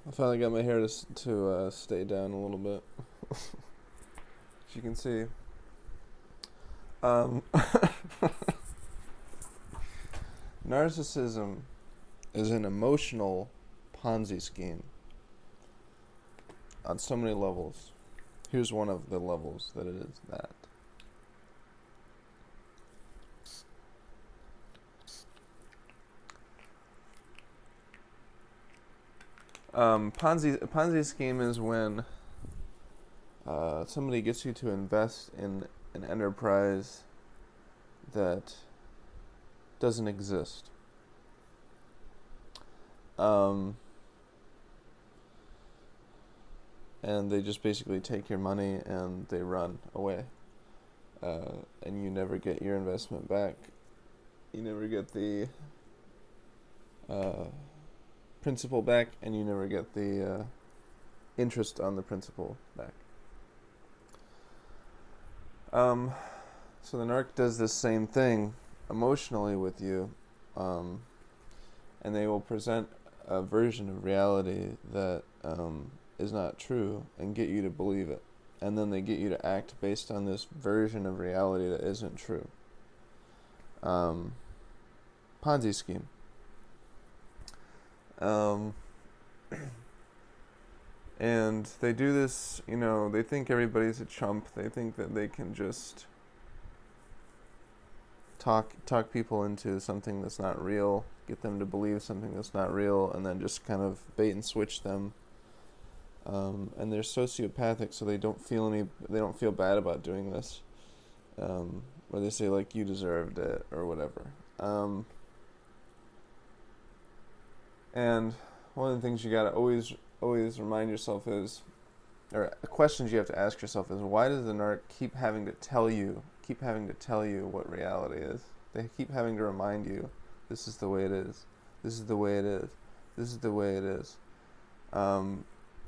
I finally got my hair to stay down a little bit. As you can see. Um, Narcissism is an emotional Ponzi scheme on so many levels. Here's one of the levels that it is that. Ponzi scheme is when somebody gets you to invest in an enterprise that doesn't exist. And they just basically take your money and they run away. And you never get your investment back. You never get the principal back, and you never get the interest on the principal back. So the narc does this same thing emotionally with you, and they will present a version of reality that is not true and get you to believe it. And then they get you to act based on this version of reality that isn't true. Ponzi scheme. And they do this, they think everybody's a chump. They think that they can just talk people into something that's not real, get them to believe something that's not real, and then just kind of bait and switch them. And they're sociopathic, so they don't feel bad about doing this. Or they say, like, you deserved it, or whatever. And one of the things you gotta always remind yourself is, or questions you have to ask yourself is, why does the narc keep having to tell you what reality is? They keep having to remind you, this is the way it is. This is the way it is. This is the way it is.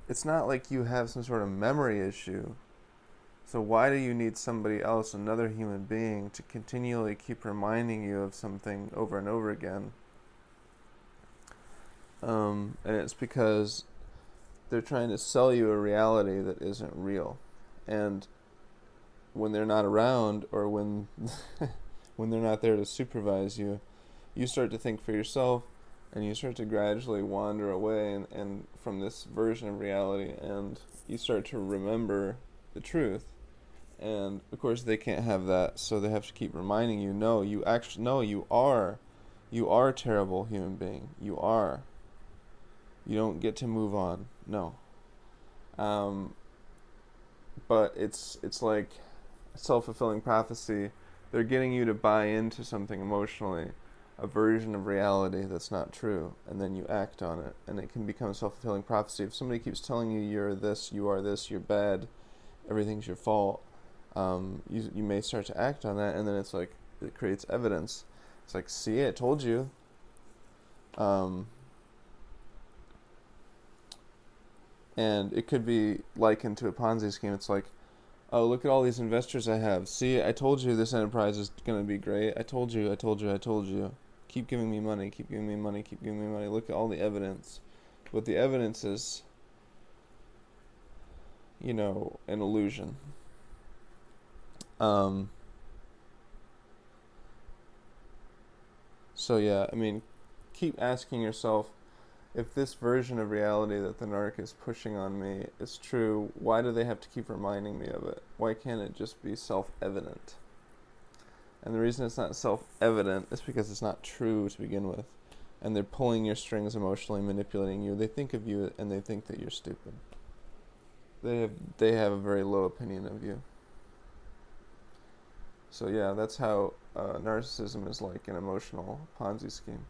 It's not like you have some sort of memory issue. So why do you need somebody else, another human being, to continually keep reminding you of something over and over again? And it's because they're trying to sell you a reality that isn't real. And when they're not around, or when when they're not there to supervise you, you start to think for yourself, and you start to gradually wander away and from this version of reality, and you start to remember the truth. And of course they can't have that, so they have to keep reminding you, no, you are a terrible human being. You are. You don't get to move on. No. But it's like a self-fulfilling prophecy. They're getting you to buy into something emotionally, a version of reality that's not true, and then you act on it, and it can become a self-fulfilling prophecy. If somebody keeps telling you you're this, you're bad, everything's your fault, you may start to act on that, and then it's like, it creates evidence. It's like, see, I told you. And it could be likened to a Ponzi scheme. It's like, oh, look at all these investors I have. See, I told you this enterprise is going to be great. I told you. Keep giving me money, keep giving me money, keep giving me money. Look at all the evidence. But the evidence is, an illusion. So yeah, keep asking yourself, if this version of reality that the narc is pushing on me is true, why do they have to keep reminding me of it? Why can't it just be self-evident? And the reason it's not self-evident is because it's not true to begin with. And they're pulling your strings emotionally, manipulating you. They think of you and they think that you're stupid. They have a very low opinion of you. So yeah, that's how narcissism is like an emotional Ponzi scheme.